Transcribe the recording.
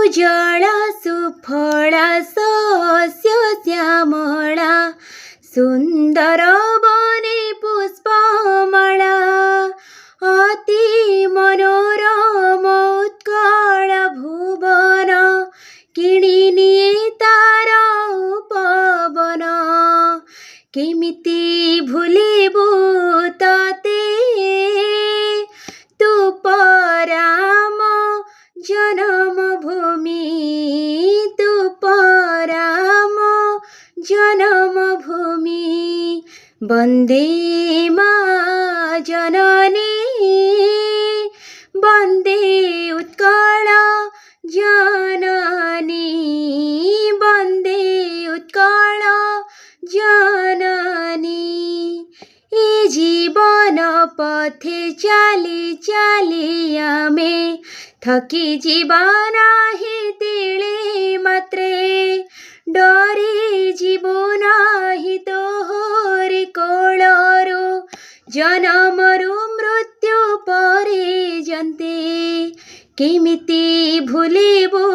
उज्जला सुफला शस्य श्यामला सुंदर बने पुष्पमाला अति मनोरम उत्कल भुवन किणिनिए तार पवन केमिति भूलिबु तते तू पराम जन्मभूमि तू पराम जन्मभूमि वन्दे मां जननी वन्दे उत्कल जननी वन्दे उत्कल जननी ए जीवन पथे चाली चाली आमे थकी जीवन ही तिले मात्रे डरी जीवन ही तोहरी कोलरो जनमरु मृत्यु पर्यन्ते केमिति भूलिबु